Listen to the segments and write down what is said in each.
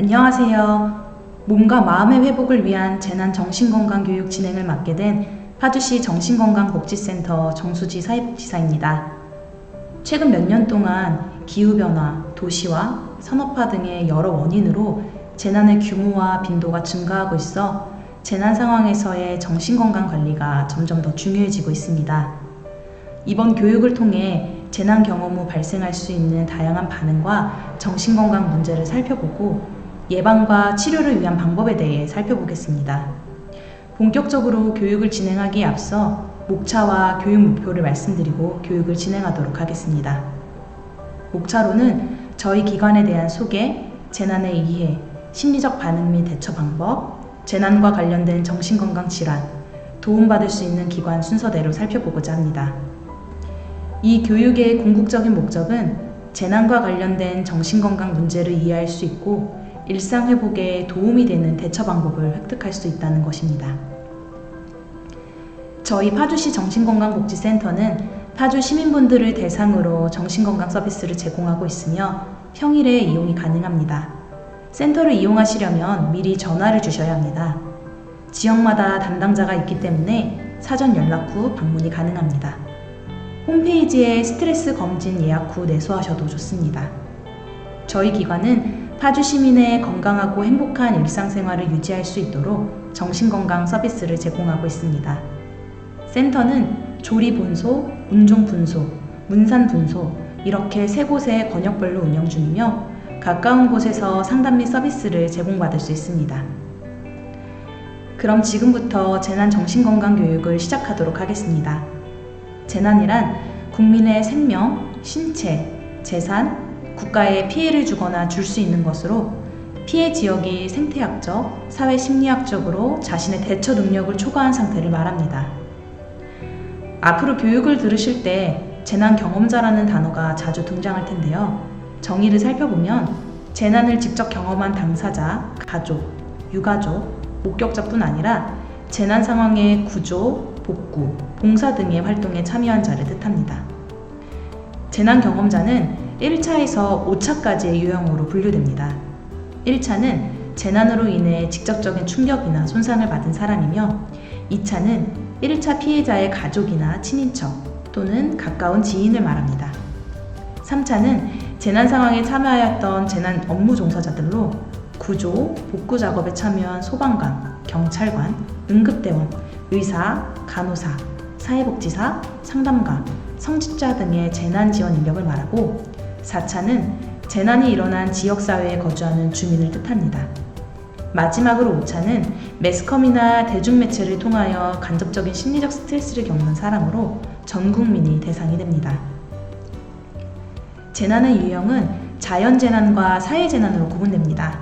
안녕하세요. 몸과 마음의 회복을 위한 재난 정신건강교육 진행을 맡게 된 파주시 정신건강복지센터 정수지 사회복지사입니다. 최근 몇 년 동안 기후변화, 도시화, 산업화 등의 여러 원인으로 재난의 규모와 빈도가 증가하고 있어 재난 상황에서의 정신건강 관리가 점점 더 중요해지고 있습니다. 이번 교육을 통해 재난 경험 후 발생할 수 있는 다양한 반응과 정신건강 문제를 살펴보고 예방과 치료를 위한 방법에 대해 살펴보겠습니다. 본격적으로 교육을 진행하기에 앞서 목차와 교육 목표를 말씀드리고 교육을 진행하도록 하겠습니다. 목차로는 저희 기관에 대한 소개, 재난의 이해, 심리적 반응 및 대처 방법, 재난과 관련된 정신건강 질환, 도움받을 수 있는 기관 순서대로 살펴보고자 합니다. 이 교육의 궁극적인 목적은 재난과 관련된 정신건강 문제를 이해할 수 있고 일상회복에 도움이 되는 대처 방법을 획득할 수 있다는 것입니다. 저희 파주시 정신건강복지센터는 파주 시민분들을 대상으로 정신건강 서비스를 제공하고 있으며 평일에 이용이 가능합니다. 센터를 이용하시려면 미리 전화를 주셔야 합니다. 지역마다 담당자가 있기 때문에 사전 연락 후 방문이 가능합니다. 홈페이지에 스트레스 검진 예약 후 내소하셔도 좋습니다. 저희 기관은 파주 시민의 건강하고 행복한 일상생활을 유지할 수 있도록 정신건강 서비스를 제공하고 있습니다. 센터는 조리분소, 운종분소, 문산분소 이렇게 3곳의 권역별로 운영 중이며 가까운 곳에서 상담 및 서비스를 제공받을 수 있습니다. 그럼 지금부터 재난 정신건강 교육을 시작하도록 하겠습니다. 재난이란 국민의 생명, 신체, 재산, 국가에 피해를 주거나 줄 수 있는 것으로 피해 지역이 생태학적, 사회심리학적으로 자신의 대처 능력을 초과한 상태를 말합니다. 앞으로 교육을 들으실 때 재난 경험자라는 단어가 자주 등장할 텐데요. 정의를 살펴보면 재난을 직접 경험한 당사자, 가족, 유가족, 목격자뿐 아니라 재난 상황의 구조, 복구, 봉사 등의 활동에 참여한 자를 뜻합니다. 재난 경험자는 1차에서 5차까지의 유형으로 분류됩니다. 1차는 재난으로 인해 직접적인 충격이나 손상을 받은 사람이며 2차는 1차 피해자의 가족이나 친인척 또는 가까운 지인을 말합니다. 3차는 재난 상황에 참여하였던 재난 업무 종사자들로 구조, 복구 작업에 참여한 소방관, 경찰관, 응급대원, 의사, 간호사, 사회복지사, 상담가, 성직자 등의 재난 지원 인력을 말하고 4차는 재난이 일어난 지역사회에 거주하는 주민을 뜻합니다. 마지막으로 5차는 매스컴이나 대중매체를 통하여 간접적인 심리적 스트레스를 겪는 사람으로 전 국민이 대상이 됩니다. 재난의 유형은 자연재난과 사회재난으로 구분됩니다.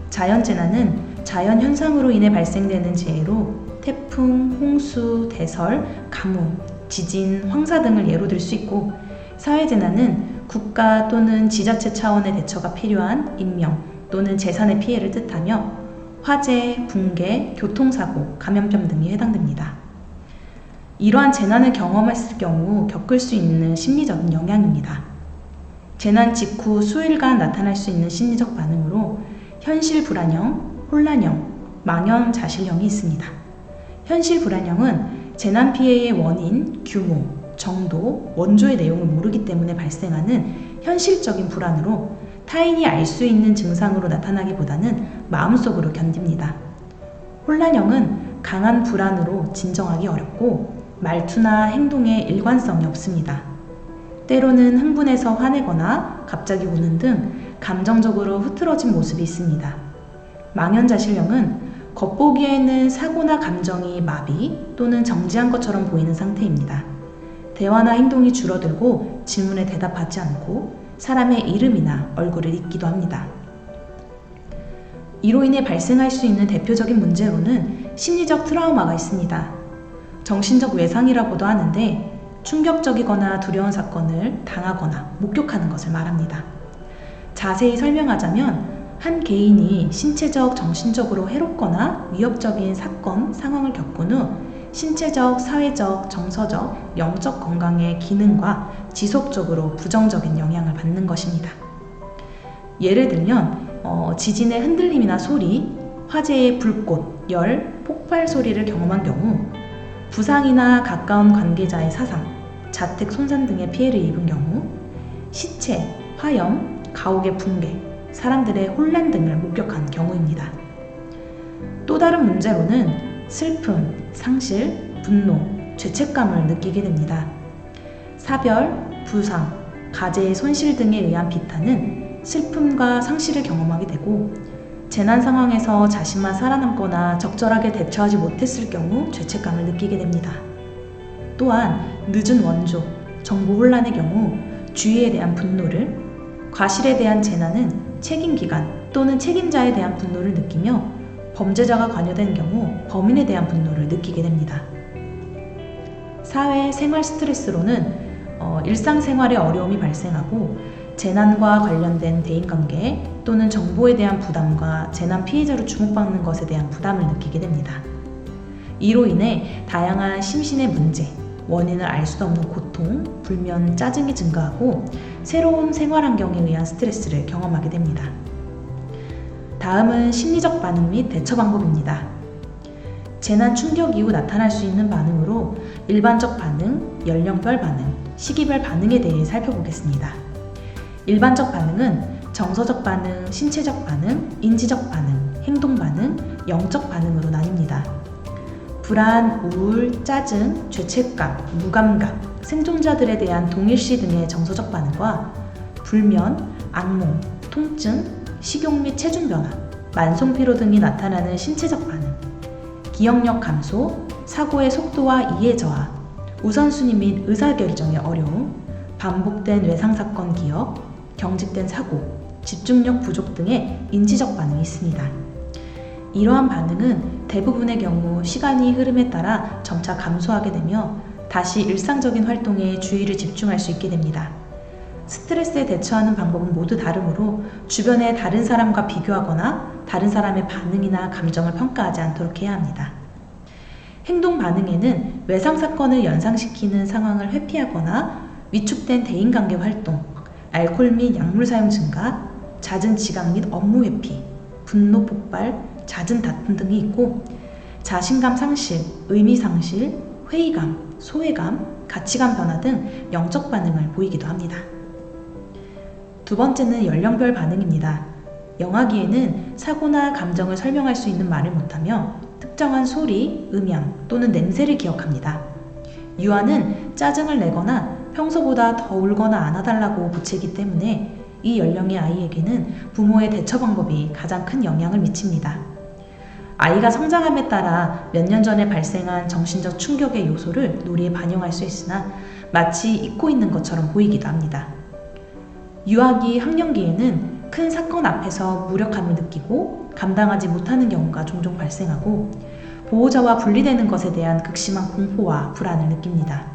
자연재난은 자연현상으로 인해 발생되는 재해로 태풍, 홍수, 대설, 가뭄, 지진, 황사 등을 예로 들 수 있고 사회재난은 국가 또는 지자체 차원의 대처가 필요한 인명 또는 재산의 피해를 뜻하며 화재, 붕괴, 교통사고, 감염병 등이 해당됩니다. 이러한 재난을 경험했을 경우 겪을 수 있는 심리적인 영향입니다. 재난 직후 수일간 나타날 수 있는 심리적 반응으로 현실 불안형, 혼란형, 망연자실형이 있습니다. 현실 불안형은 재난 피해의 원인, 규모, 정도, 원조의 내용을 모르기 때문에 발생하는 현실적인 불안으로 타인이 알 수 있는 증상으로 나타나기보다는 마음속으로 견딥니다. 혼란형은 강한 불안으로 진정하기 어렵고 말투나 행동에 일관성이 없습니다. 때로는 흥분해서 화내거나 갑자기 우는 등 감정적으로 흐트러진 모습이 있습니다. 망연자실형은 겉보기에는 사고나 감정이 마비 또는 정지한 것처럼 보이는 상태입니다. 대화나 행동이 줄어들고 질문에 대답하지 않고 사람의 이름이나 얼굴을 잊기도 합니다. 이로 인해 발생할 수 있는 대표적인 문제로는 심리적 트라우마가 있습니다. 정신적 외상이라고도 하는데 충격적이거나 두려운 사건을 당하거나 목격하는 것을 말합니다. 자세히 설명하자면 한 개인이 신체적, 정신적으로 해롭거나 위협적인 사건, 상황을 겪은 후 신체적, 사회적, 정서적, 영적 건강의 기능과 지속적으로 부정적인 영향을 받는 것입니다. 예를 들면 지진의 흔들림이나 소리, 화재의 불꽃, 열, 폭발 소리를 경험한 경우, 부상이나 가까운 관계자의 사상, 자택 손상 등의 피해를 입은 경우, 시체, 화염, 가옥의 붕괴, 사람들의 혼란 등을 목격한 경우입니다. 또 다른 문제로는 슬픔, 상실, 분노, 죄책감을 느끼게 됩니다. 사별, 부상, 가재의 손실 등에 의한 비탄은 슬픔과 상실을 경험하게 되고, 재난 상황에서 자신만 살아남거나 적절하게 대처하지 못했을 경우 죄책감을 느끼게 됩니다. 또한 늦은 원조, 정보 혼란의 경우 주의에 대한 분노를, 과실에 대한 재난은 책임기관 또는 책임자에 대한 분노를 느끼며 범죄자가 관여된 경우 범인에 대한 분노를 느끼게 됩니다. 사회 생활 스트레스로는 일상생활에 어려움이 발생하고 재난과 관련된 대인관계 또는 정보에 대한 부담과 재난 피해자로 주목받는 것에 대한 부담을 느끼게 됩니다. 이로 인해 다양한 심신의 문제, 원인을 알 수 없는 고통, 불면, 짜증이 증가하고 새로운 생활 환경에 의한 스트레스를 경험하게 됩니다. 다음은 심리적 반응 및 대처 방법입니다. 재난 충격 이후 나타날 수 있는 반응으로 일반적 반응, 연령별 반응, 시기별 반응에 대해 살펴보겠습니다. 일반적 반응은 정서적 반응, 신체적 반응, 인지적 반응, 행동 반응, 영적 반응으로 나뉩니다. 불안, 우울, 짜증, 죄책감, 무감각, 생존자들에 대한 동일시 등의 정서적 반응과 불면, 악몽, 통증, 식욕 및 체중 변화, 만성피로 등이 나타나는 신체적 반응, 기억력 감소, 사고의 속도와 이해 저하, 우선순위 및 의사결정의 어려움, 반복된 외상사건 기억, 경직된 사고, 집중력 부족 등의 인지적 반응이 있습니다. 이러한 반응은 대부분의 경우 시간이 흐름에 따라 점차 감소하게 되며 다시 일상적인 활동에 주의를 집중할 수 있게 됩니다. 스트레스에 대처하는 방법은 모두 다르므로 주변의 다른 사람과 비교하거나 다른 사람의 반응이나 감정을 평가하지 않도록 해야 합니다. 행동 반응에는 외상사건을 연상시키는 상황을 회피하거나 위축된 대인관계 활동, 알코올 및 약물 사용 증가, 잦은 지각 및 업무 회피, 분노 폭발, 잦은 다툼 등이 있고, 자신감 상실, 의미 상실, 회의감, 소외감, 가치관 변화 등 영적 반응을 보이기도 합니다. 두 번째는 연령별 반응입니다. 영아기에는 사고나 감정을 설명할 수 있는 말을 못하며 특정한 소리, 음향 또는 냄새를 기억합니다. 유아는 짜증을 내거나 평소보다 더 울거나 안아달라고 부채기 때문에 이 연령의 아이에게는 부모의 대처 방법이 가장 큰 영향을 미칩니다. 아이가 성장함에 따라 몇 년 전에 발생한 정신적 충격의 요소를 놀이에 반영할 수 있으나 마치 잊고 있는 것처럼 보이기도 합니다. 유아기 학령기에는 큰 사건 앞에서 무력함을 느끼고 감당하지 못하는 경우가 종종 발생하고 보호자와 분리되는 것에 대한 극심한 공포와 불안을 느낍니다.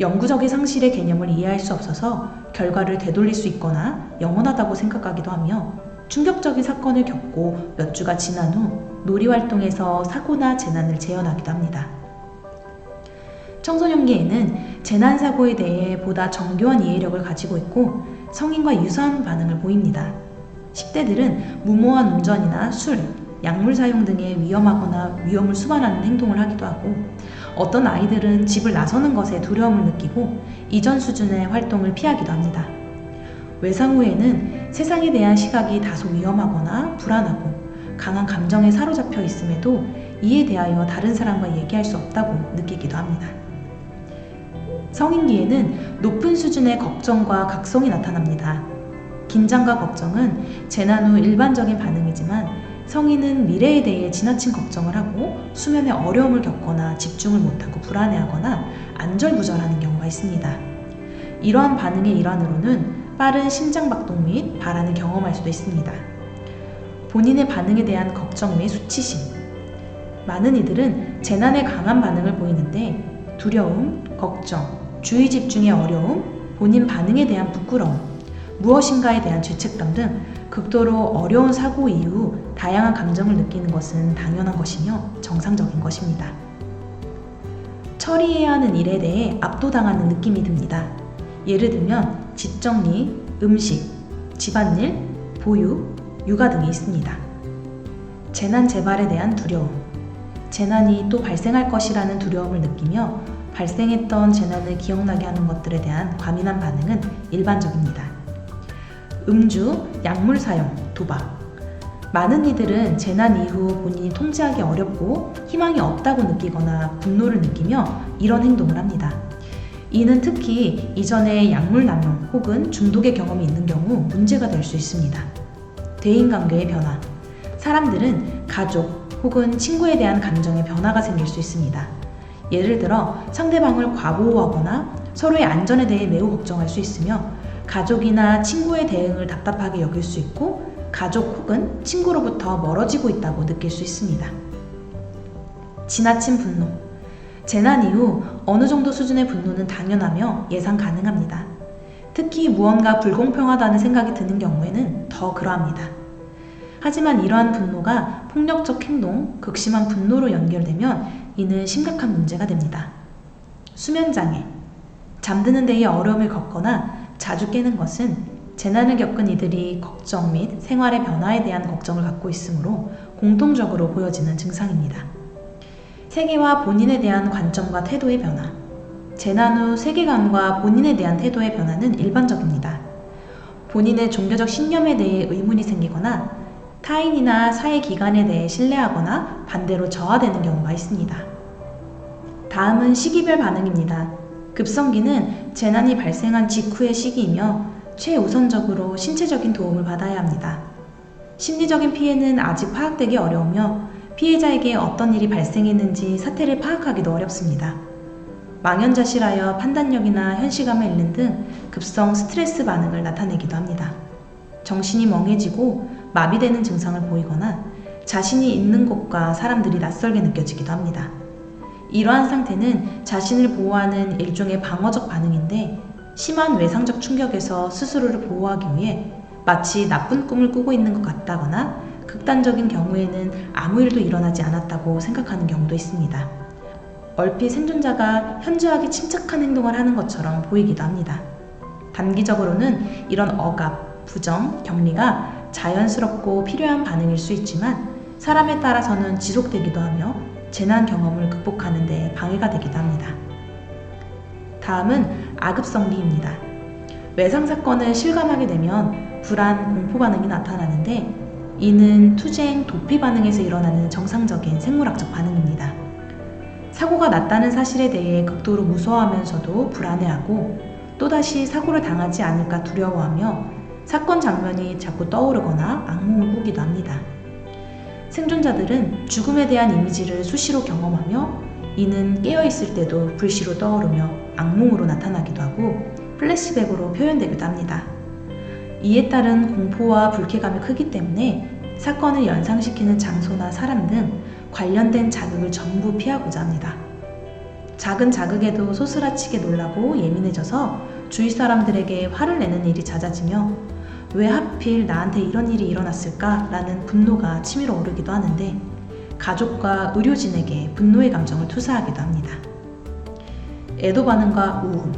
영구적인 상실의 개념을 이해할 수 없어서 결과를 되돌릴 수 있거나 영원하다고 생각하기도 하며 충격적인 사건을 겪고 몇 주가 지난 후 놀이활동에서 사고나 재난을 재현하기도 합니다. 청소년기에는 재난사고에 대해 보다 정교한 이해력을 가지고 있고 성인과 유사한 반응을 보입니다. 10대들은 무모한 운전이나 술, 약물 사용 등의 위험하거나 위험을 수반하는 행동을 하기도 하고 어떤 아이들은 집을 나서는 것에 두려움을 느끼고 이전 수준의 활동을 피하기도 합니다. 외상 후에는 세상에 대한 시각이 다소 위험하거나 불안하고 강한 감정에 사로잡혀 있음에도 이에 대하여 다른 사람과 얘기할 수 없다고 느끼기도 합니다. 성인기에는 높은 수준의 걱정과 각성이 나타납니다. 긴장과 걱정은 재난 후 일반적인 반응이지만 성인은 미래에 대해 지나친 걱정을 하고 수면에 어려움을 겪거나 집중을 못하고 불안해하거나 안절부절하는 경우가 있습니다. 이러한 반응의 일환으로는 빠른 심장박동 및 발한을 경험할 수도 있습니다. 본인의 반응에 대한 걱정 및 수치심. 많은 이들은 재난에 강한 반응을 보이는데 두려움, 걱정, 주의 집중의 어려움, 본인 반응에 대한 부끄러움, 무엇인가에 대한 죄책감 등 극도로 어려운 사고 이후 다양한 감정을 느끼는 것은 당연한 것이며 정상적인 것입니다. 처리해야 하는 일에 대해 압도당하는 느낌이 듭니다. 예를 들면 집 정리, 음식, 집안일, 보육, 육아 등이 있습니다. 재난 재발에 대한 두려움. 재난이 또 발생할 것이라는 두려움을 느끼며 발생했던 재난을 기억나게 하는 것들에 대한 과민한 반응은 일반적입니다. 음주, 약물 사용, 도박. 많은 이들은 재난 이후 본인이 통제하기 어렵고 희망이 없다고 느끼거나 분노를 느끼며 이런 행동을 합니다. 이는 특히 이전에 약물 남용 혹은 중독의 경험이 있는 경우 문제가 될 수 있습니다. 대인관계의 변화. 사람들은 가족 혹은 친구에 대한 감정의 변화가 생길 수 있습니다. 예를 들어 상대방을 과보호하거나 서로의 안전에 대해 매우 걱정할 수 있으며 가족이나 친구의 대응을 답답하게 여길 수 있고 가족 혹은 친구로부터 멀어지고 있다고 느낄 수 있습니다. 지나친 분노. 재난 이후 어느 정도 수준의 분노는 당연하며 예상 가능합니다. 특히 무언가 불공평하다는 생각이 드는 경우에는 더 그러합니다. 하지만 이러한 분노가 폭력적 행동, 극심한 분노로 연결되면 이는 심각한 문제가 됩니다. 수면장애. 잠드는 데에 어려움을 겪거나 자주 깨는 것은 재난을 겪은 이들이 걱정 및 생활의 변화에 대한 걱정을 갖고 있으므로 공통적으로 보여지는 증상입니다. 세계와 본인에 대한 관점과 태도의 변화. 재난 후 세계관과 본인에 대한 태도의 변화는 일반적입니다. 본인의 종교적 신념에 대해 의문이 생기거나 타인이나 사회기관에 대해 신뢰하거나 반대로 저하되는 경우가 있습니다. 다음은 시기별 반응입니다. 급성기는 재난이 발생한 직후의 시기이며 최우선적으로 신체적인 도움을 받아야 합니다. 심리적인 피해는 아직 파악되기 어려우며 피해자에게 어떤 일이 발생했는지 사태를 파악하기도 어렵습니다. 망연자실하여 판단력이나 현실감을 잃는 등 급성 스트레스 반응을 나타내기도 합니다. 정신이 멍해지고 마비되는 증상을 보이거나 자신이 있는 곳과 사람들이 낯설게 느껴지기도 합니다. 이러한 상태는 자신을 보호하는 일종의 방어적 반응인데 심한 외상적 충격에서 스스로를 보호하기 위해 마치 나쁜 꿈을 꾸고 있는 것 같다거나 극단적인 경우에는 아무 일도 일어나지 않았다고 생각하는 경우도 있습니다. 얼핏 생존자가 현저하게 침착한 행동을 하는 것처럼 보이기도 합니다. 단기적으로는 이런 억압, 부정, 격리가 자연스럽고 필요한 반응일 수 있지만 사람에 따라서는 지속되기도 하며 재난 경험을 극복하는 데 방해가 되기도 합니다. 다음은 아급성기입니다. 외상사건을 실감하게 되면 불안, 공포 반응이 나타나는데 이는 투쟁, 도피 반응에서 일어나는 정상적인 생물학적 반응입니다. 사고가 났다는 사실에 대해 극도로 무서워하면서도 불안해하고 또다시 사고를 당하지 않을까 두려워하며 사건 장면이 자꾸 떠오르거나 악몽을 꾸기도 합니다. 생존자들은 죽음에 대한 이미지를 수시로 경험하며 이는 깨어있을 때도 불시로 떠오르며 악몽으로 나타나기도 하고 플래시백으로 표현되기도 합니다. 이에 따른 공포와 불쾌감이 크기 때문에 사건을 연상시키는 장소나 사람 등 관련된 자극을 전부 피하고자 합니다. 작은 자극에도 소스라치게 놀라고 예민해져서 주위 사람들에게 화를 내는 일이 잦아지며 왜 하필 나한테 이런 일이 일어났을까? 라는 분노가 치밀어 오르기도 하는데 가족과 의료진에게 분노의 감정을 투사하기도 합니다. 애도 반응과 우울.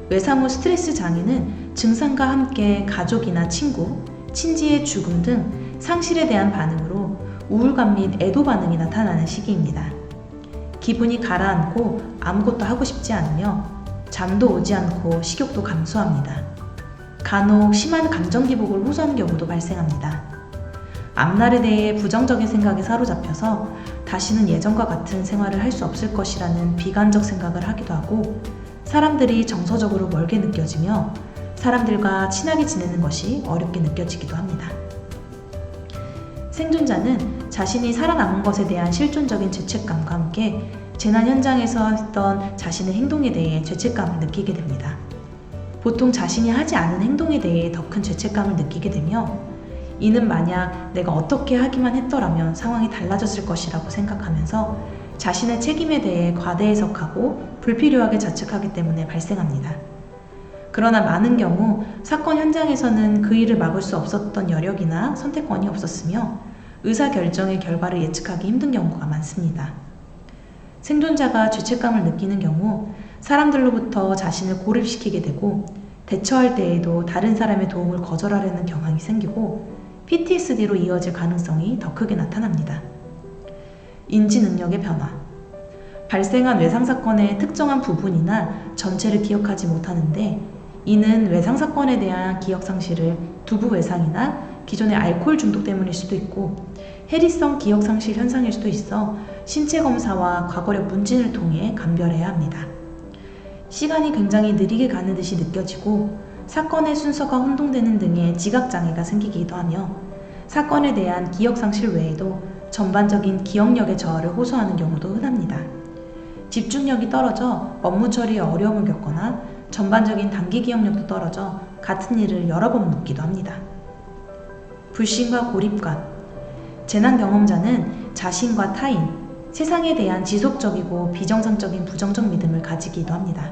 외상 후 스트레스 장애는 증상과 함께 가족이나 친구, 친지의 죽음 등 상실에 대한 반응으로 우울감 및 애도 반응이 나타나는 시기입니다. 기분이 가라앉고 아무것도 하고 싶지 않으며 잠도 오지 않고 식욕도 감소합니다. 간혹 심한 감정 기복을 호소하는 경우도 발생합니다. 앞날에 대해 부정적인 생각에 사로잡혀서 다시는 예전과 같은 생활을 할 수 없을 것이라는 비관적 생각을 하기도 하고 사람들이 정서적으로 멀게 느껴지며 사람들과 친하게 지내는 것이 어렵게 느껴지기도 합니다. 생존자는 자신이 살아남은 것에 대한 실존적인 죄책감과 함께 재난 현장에서 했던 자신의 행동에 대해 죄책감을 느끼게 됩니다. 보통 자신이 하지 않은 행동에 대해 더 큰 죄책감을 느끼게 되며 이는 만약 내가 어떻게 하기만 했더라면 상황이 달라졌을 것이라고 생각하면서 자신의 책임에 대해 과대 해석하고 불필요하게 자책하기 때문에 발생합니다. 그러나 많은 경우 사건 현장에서는 그 일을 막을 수 없었던 여력이나 선택권이 없었으며 의사결정의 결과를 예측하기 힘든 경우가 많습니다. 생존자가 죄책감을 느끼는 경우 사람들로부터 자신을 고립시키게 되고 대처할 때에도 다른 사람의 도움을 거절하려는 경향이 생기고 PTSD로 이어질 가능성이 더 크게 나타납니다. 인지 능력의 변화. 발생한 외상사건의 특정한 부분이나 전체를 기억하지 못하는데, 이는 외상사건에 대한 기억상실을 두부 외상이나 기존의 알코올 중독 때문일 수도 있고, 해리성 기억상실 현상일 수도 있어 신체 검사와 과거력 문진을 통해 감별해야 합니다. 시간이 굉장히 느리게 가는 듯이 느껴지고, 사건의 순서가 혼동되는 등의 지각장애가 생기기도 하며, 사건에 대한 기억상실 외에도 전반적인 기억력의 저하를 호소하는 경우도 흔합니다. 집중력이 떨어져 업무 처리에 어려움을 겪거나 전반적인 단기 기억력도 떨어져 같은 일을 여러 번 묻기도 합니다. 불신과 고립감. 재난 경험자는 자신과 타인, 세상에 대한 지속적이고 비정상적인 부정적 믿음을 가지기도 합니다.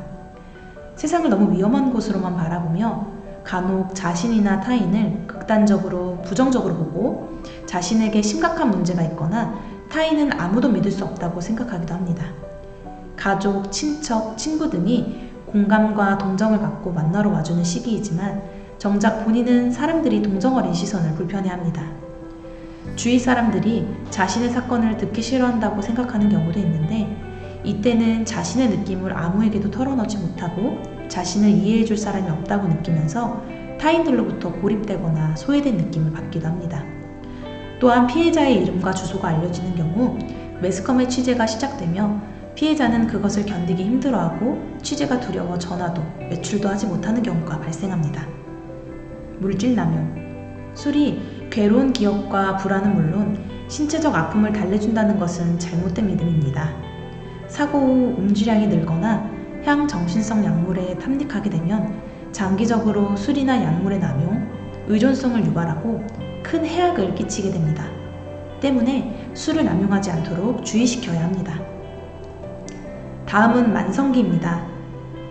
세상을 너무 위험한 곳으로만 바라보며 간혹 자신이나 타인을 극단적으로 부정적으로 보고, 자신에게 심각한 문제가 있거나 타인은 아무도 믿을 수 없다고 생각하기도 합니다. 가족, 친척, 친구 등이 공감과 동정을 갖고 만나러 와주는 시기이지만, 정작 본인은 사람들이 동정어린 시선을 불편해합니다. 주위 사람들이 자신의 사건을 듣기 싫어한다고 생각하는 경우도 있는데, 이때는 자신의 느낌을 아무에게도 털어놓지 못하고 자신을 이해해줄 사람이 없다고 느끼면서 타인들로부터 고립되거나 소외된 느낌을 받기도 합니다. 또한 피해자의 이름과 주소가 알려지는 경우 매스컴의 취재가 시작되며, 피해자는 그것을 견디기 힘들어하고 취재가 두려워 전화도 외출도 하지 못하는 경우가 발생합니다. 물질 남용. 술이 괴로운 기억과 불안은 물론 신체적 아픔을 달래준다는 것은 잘못된 믿음입니다. 사고 후 음주량이 늘거나 향정신성 약물에 탐닉하게 되면 장기적으로 술이나 약물의 남용, 의존성을 유발하고 큰 해악을 끼치게 됩니다. 때문에 술을 남용하지 않도록 주의시켜야 합니다. 다음은 만성기입니다.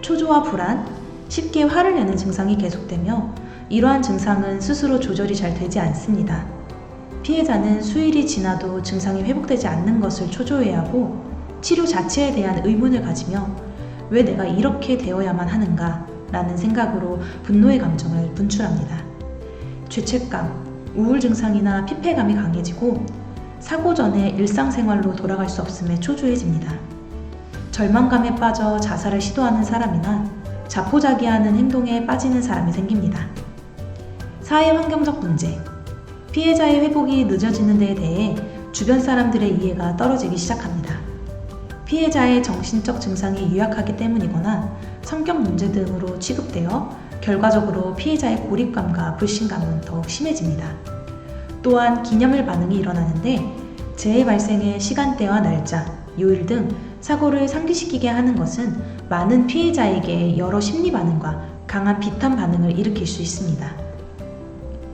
초조와 불안, 쉽게 화를 내는 증상이 계속되며, 이러한 증상은 스스로 조절이 잘 되지 않습니다. 피해자는 수일이 지나도 증상이 회복되지 않는 것을 초조해야 하고, 치료 자체에 대한 의문을 가지며 왜 내가 이렇게 되어야만 하는가 라는 생각으로 분노의 감정을 분출합니다. 죄책감, 우울 증상이나 피폐감이 강해지고, 사고 전에 일상생활로 돌아갈 수 없음에 초조해집니다. 절망감에 빠져 자살을 시도하는 사람이나 자포자기하는 행동에 빠지는 사람이 생깁니다. 사회환경적 문제. 피해자의 회복이 늦어지는 데에 대해 주변 사람들의 이해가 떨어지기 시작합니다. 피해자의 정신적 증상이 유약하기 때문이거나 성격 문제 등으로 취급되어 결과적으로 피해자의 고립감과 불신감은 더욱 심해집니다. 또한 기념일 반응이 일어나는데, 재해 발생의 시간대와 날짜, 요일 등 사고를 상기시키게 하는 것은 많은 피해자에게 여러 심리 반응과 강한 비탄 반응을 일으킬 수 있습니다.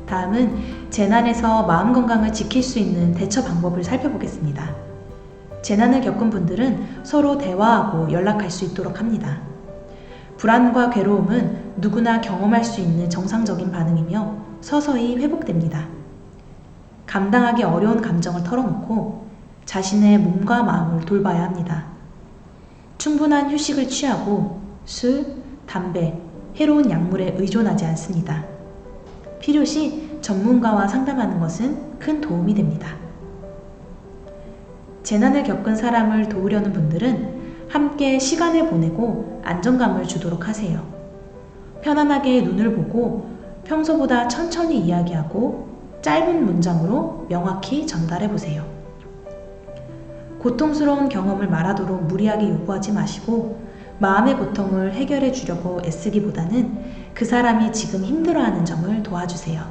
다음은 재난에서 마음 건강을 지킬 수 있는 대처 방법을 살펴보겠습니다. 재난을 겪은 분들은 서로 대화하고 연락할 수 있도록 합니다. 불안과 괴로움은 누구나 경험할 수 있는 정상적인 반응이며 서서히 회복됩니다. 감당하기 어려운 감정을 털어놓고 자신의 몸과 마음을 돌봐야 합니다. 충분한 휴식을 취하고 술, 담배, 해로운 약물에 의존하지 않습니다. 필요시 전문가와 상담하는 것은 큰 도움이 됩니다. 재난을 겪은 사람을 도우려는 분들은 함께 시간을 보내고 안정감을 주도록 하세요. 편안하게 눈을 보고 평소보다 천천히 이야기하고 짧은 문장으로 명확히 전달해 보세요. 고통스러운 경험을 말하도록 무리하게 요구하지 마시고, 마음의 고통을 해결해 주려고 애쓰기보다는 그 사람이 지금 힘들어하는 점을 도와주세요.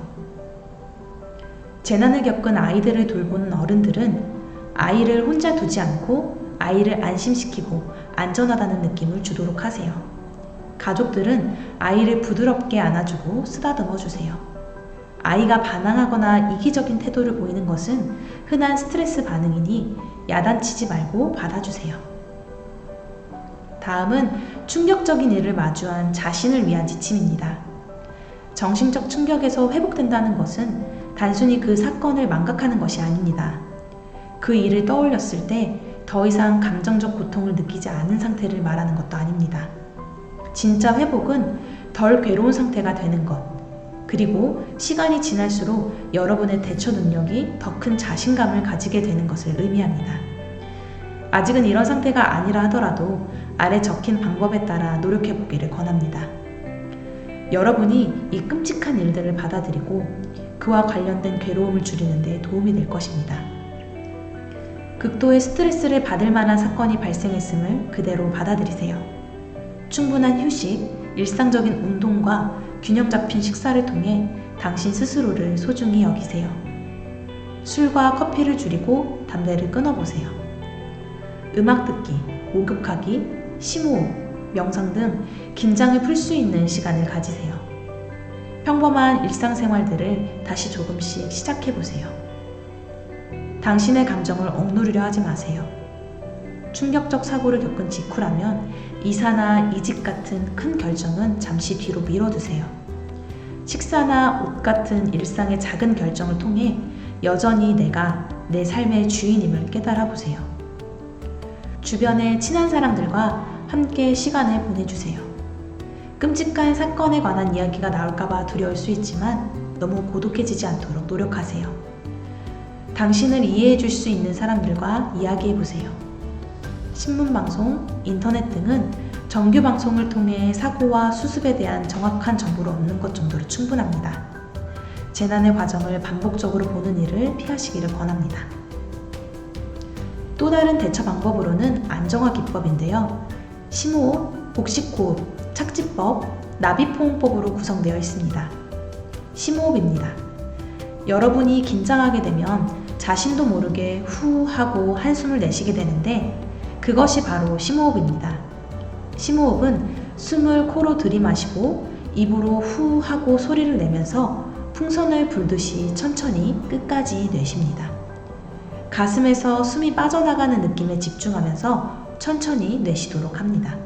재난을 겪은 아이들을 돌보는 어른들은 아이를 혼자 두지 않고 아이를 안심시키고 안전하다는 느낌을 주도록 하세요. 가족들은 아이를 부드럽게 안아주고 쓰다듬어 주세요. 아이가 반항하거나 이기적인 태도를 보이는 것은 흔한 스트레스 반응이니 야단치지 말고 받아주세요. 다음은 충격적인 일을 마주한 자신을 위한 지침입니다. 정신적 충격에서 회복된다는 것은 단순히 그 사건을 망각하는 것이 아닙니다. 그 일을 떠올렸을 때 더 이상 감정적 고통을 느끼지 않은 상태를 말하는 것도 아닙니다. 진짜 회복은 덜 괴로운 상태가 되는 것, 그리고 시간이 지날수록 여러분의 대처 능력이 더 큰 자신감을 가지게 되는 것을 의미합니다. 아직은 이런 상태가 아니라 하더라도 아래 적힌 방법에 따라 노력해 보기를 권합니다. 여러분이 이 끔찍한 일들을 받아들이고 그와 관련된 괴로움을 줄이는 데 도움이 될 것입니다. 극도의 스트레스를 받을 만한 사건이 발생했음을 그대로 받아들이세요. 충분한 휴식, 일상적인 운동과 균형 잡힌 식사를 통해 당신 스스로를 소중히 여기세요. 술과 커피를 줄이고 담배를 끊어보세요. 음악 듣기, 목욕하기, 심호흡, 명상 등 긴장을 풀 수 있는 시간을 가지세요. 평범한 일상생활들을 다시 조금씩 시작해보세요. 당신의 감정을 억누르려 하지 마세요. 충격적 사고를 겪은 직후라면 이사나 이직 같은 큰 결정은 잠시 뒤로 미뤄두세요. 식사나 옷 같은 일상의 작은 결정을 통해 여전히 내가 내 삶의 주인임을 깨달아 보세요. 주변의 친한 사람들과 함께 시간을 보내주세요. 끔찍한 사건에 관한 이야기가 나올까봐 두려울 수 있지만 너무 고독해지지 않도록 노력하세요. 당신을 이해해 줄 수 있는 사람들과 이야기해 보세요. 신문방송, 인터넷 등은 정규 방송을 통해 사고와 수습에 대한 정확한 정보를 얻는 것 정도로 충분합니다. 재난의 과정을 반복적으로 보는 일을 피하시기를 권합니다. 또 다른 대처 방법으로는 안정화 기법인데요. 심호흡, 복식호흡, 착지법, 나비포옹법으로 구성되어 있습니다. 심호흡입니다. 여러분이 긴장하게 되면 자신도 모르게 후 하고 한숨을 내쉬게 되는데 그것이 바로 심호흡입니다. 심호흡은 숨을 코로 들이마시고 입으로 후 하고 소리를 내면서 풍선을 불듯이 천천히 끝까지 내쉽니다. 가슴에서 숨이 빠져나가는 느낌에 집중하면서 천천히 내쉬도록 합니다.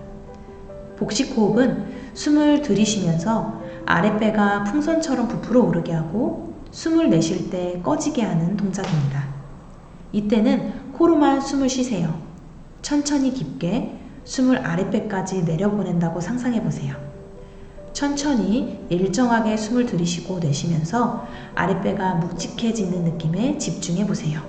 복식호흡은 숨을 들이쉬면서 아랫배가 풍선처럼 부풀어 오르게 하고 숨을 내쉴 때 꺼지게 하는 동작입니다. 이때는 코로만 숨을 쉬세요. 천천히 깊게 숨을 아랫배까지 내려보낸다고 상상해보세요. 천천히 일정하게 숨을 들이쉬고 내쉬면서 아랫배가 묵직해지는 느낌에 집중해보세요.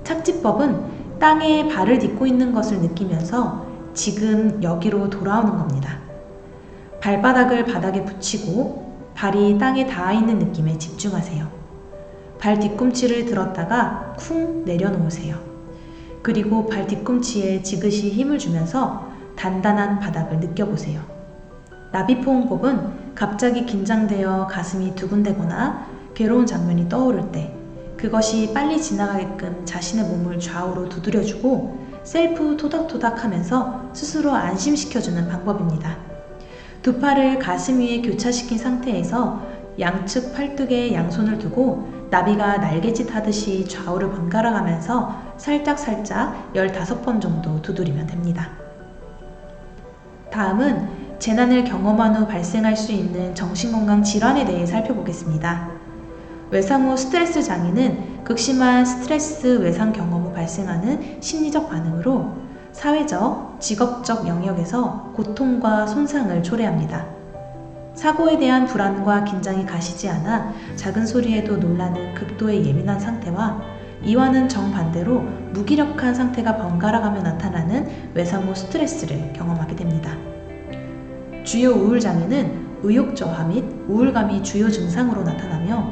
착지법은 땅에 발을 딛고 있는 것을 느끼면서 지금 여기로 돌아오는 겁니다. 발바닥을 바닥에 붙이고 발이 땅에 닿아 있는 느낌에 집중하세요. 발 뒤꿈치를 들었다가 쿵 내려놓으세요. 그리고 발 뒤꿈치에 지그시 힘을 주면서 단단한 바닥을 느껴보세요. 나비포옹법은 갑자기 긴장되어 가슴이 두근대거나 괴로운 장면이 떠오를 때 그것이 빨리 지나가게끔 자신의 몸을 좌우로 두드려주고 셀프 토닥토닥 하면서 스스로 안심시켜주는 방법입니다. 두 팔을 가슴 위에 교차시킨 상태에서 양측 팔뚝에 양손을 두고 나비가 날갯짓 하듯이 좌우를 번갈아 가면서 살짝살짝 15번 정도 두드리면 됩니다. 다음은 재난을 경험한 후 발생할 수 있는 정신건강 질환에 대해 살펴보겠습니다. 외상 후 스트레스 장애는 극심한 스트레스 외상 경험 후 발생하는 심리적 반응으로 사회적, 직업적 영역에서 고통과 손상을 초래합니다. 사고에 대한 불안과 긴장이 가시지 않아 작은 소리에도 놀라는 극도의 예민한 상태와 이와는 정반대로 무기력한 상태가 번갈아가며 나타나는 외상 후 스트레스를 경험하게 됩니다. 주요 우울장애는 의욕저하 및 우울감이 주요 증상으로 나타나며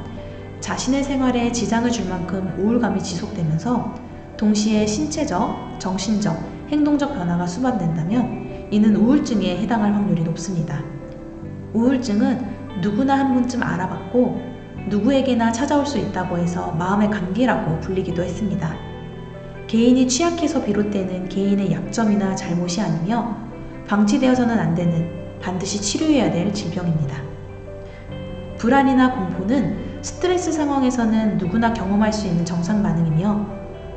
자신의 생활에 지장을 줄 만큼 우울감이 지속되면서 동시에 신체적, 정신적, 행동적 변화가 수반된다면 이는 우울증에 해당할 확률이 높습니다. 우울증은 누구나 한 번쯤 알아봤고 누구에게나 찾아올 수 있다고 해서 마음의 감기라고 불리기도 했습니다. 개인이 취약해서 비롯되는 개인의 약점이나 잘못이 아니며 방치되어서는 안 되는 반드시 치료해야 될 질병입니다. 불안이나 공포는 스트레스 상황에서는 누구나 경험할 수 있는 정상 반응이며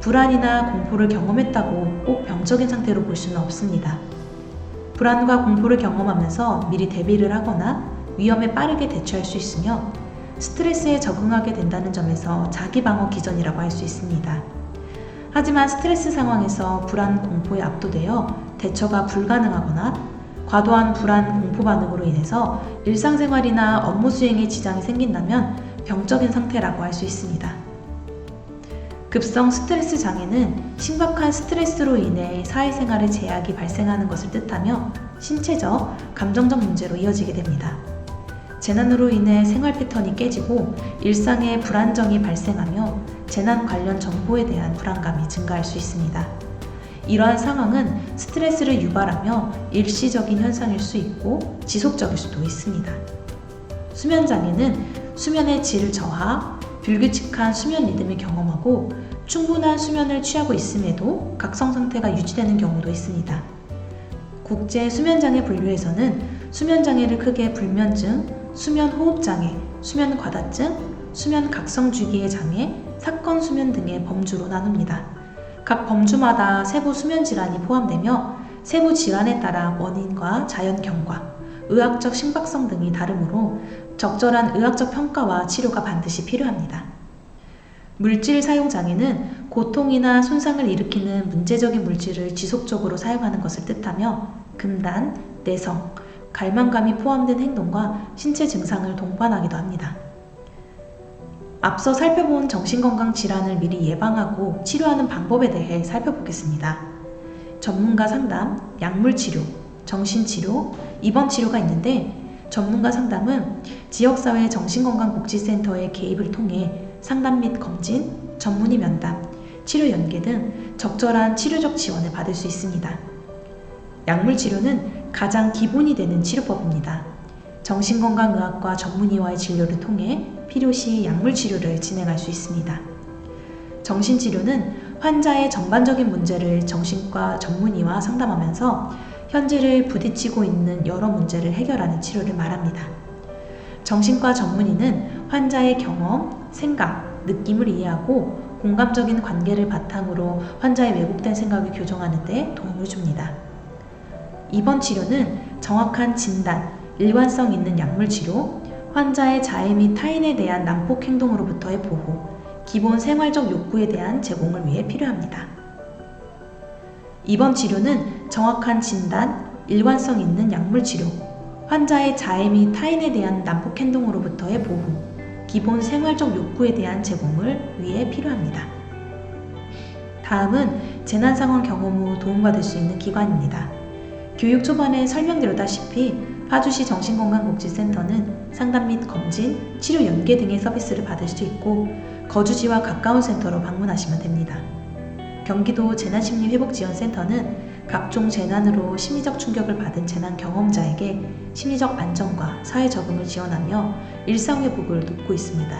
불안이나 공포를 경험했다고 꼭 병적인 상태로 볼 수는 없습니다. 불안과 공포를 경험하면서 미리 대비를 하거나 위험에 빠르게 대처할 수 있으며 스트레스에 적응하게 된다는 점에서 자기방어 기전이라고 할 수 있습니다. 하지만 스트레스 상황에서 불안, 공포에 압도되어 대처가 불가능하거나 과도한 불안, 공포 반응으로 인해서 일상생활이나 업무 수행에 지장이 생긴다면 병적인 상태라고 할 수 있습니다. 급성 스트레스 장애는 심각한 스트레스로 인해 사회생활에 제약이 발생하는 것을 뜻하며 신체적, 감정적 문제로 이어지게 됩니다. 재난으로 인해 생활 패턴이 깨지고 일상에 불안정이 발생하며 재난 관련 정보에 대한 불안감이 증가할 수 있습니다. 이러한 상황은 스트레스를 유발하며 일시적인 현상일 수 있고 지속적일 수도 있습니다. 수면 장애는 수면의 질 저하, 불규칙한 수면 리듬을 경험하고 충분한 수면을 취하고 있음에도 각성 상태가 유지되는 경우도 있습니다. 국제 수면장애 분류에서는 수면장애를 크게 불면증, 수면호흡장애, 수면과다증, 수면각성주기의 장애, 사건수면 등의 범주로 나눕니다. 각 범주마다 세부 수면질환이 포함되며 세부 질환에 따라 원인과 자연경과, 의학적 심각성 등이 다르므로 적절한 의학적 평가와 치료가 반드시 필요합니다. 물질 사용 장애는 고통이나 손상을 일으키는 문제적인 물질을 지속적으로 사용하는 것을 뜻하며 금단, 내성, 갈망감이 포함된 행동과 신체 증상을 동반하기도 합니다. 앞서 살펴본 정신건강 질환을 미리 예방하고 치료하는 방법에 대해 살펴보겠습니다. 전문가 상담, 약물치료, 정신치료, 입원치료가 있는데 전문가 상담은 지역사회 정신건강복지센터의 개입을 통해 상담 및 검진, 전문의 면담, 치료 연계 등 적절한 치료적 지원을 받을 수 있습니다. 약물치료는 가장 기본이 되는 치료법입니다. 정신건강의학과 전문의와의 진료를 통해 필요시 약물치료를 진행할 수 있습니다. 정신치료는 환자의 전반적인 문제를 정신과 전문의와 상담하면서 현재를 부딪히고 있는 여러 문제를 해결하는 치료를 말합니다. 정신과 전문의는 환자의 경험, 생각, 느낌을 이해하고 공감적인 관계를 바탕으로 환자의 왜곡된 생각을 교정하는 데 도움을 줍니다. 입원 치료는 정확한 진단, 일관성 있는 약물 치료, 환자의 자해 및 타인에 대한 난폭 행동으로부터의 보호, 기본 생활적 욕구에 대한 제공을 위해 필요합니다. 입원 치료는 정확한 진단, 일관성 있는 약물 치료, 환자의 자해 및 타인에 대한 난폭 행동으로부터의 보호, 기본 생활적 욕구에 대한 제공을 위해 필요합니다. 다음은 재난 상황 경험 후 도움받을 수 있는 기관입니다. 교육 초반에 설명드렸다시피 파주시 정신건강복지센터는 상담 및 검진, 치료 연계 등의 서비스를 받을 수 있고 거주지와 가까운 센터로 방문하시면 됩니다. 경기도 재난심리회복지원센터는 각종 재난으로 심리적 충격을 받은 재난 경험자에게 심리적 안정과 사회 적응을 지원하며 일상회복을 돕고 있습니다.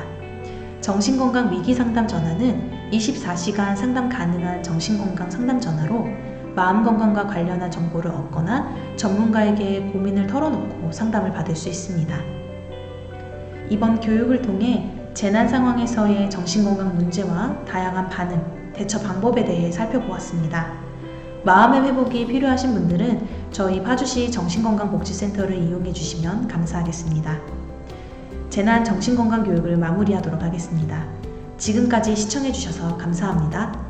정신건강 위기상담 전화는 24시간 상담 가능한 정신건강 상담 전화로 마음건강과 관련한 정보를 얻거나 전문가에게 고민을 털어놓고 상담을 받을 수 있습니다. 이번 교육을 통해 재난 상황에서의 정신건강 문제와 다양한 반응, 대처 방법에 대해 살펴보았습니다. 마음의 회복이 필요하신 분들은 저희 파주시 정신건강복지센터를 이용해 주시면 감사하겠습니다. 재난 정신건강 교육을 마무리하도록 하겠습니다. 지금까지 시청해 주셔서 감사합니다.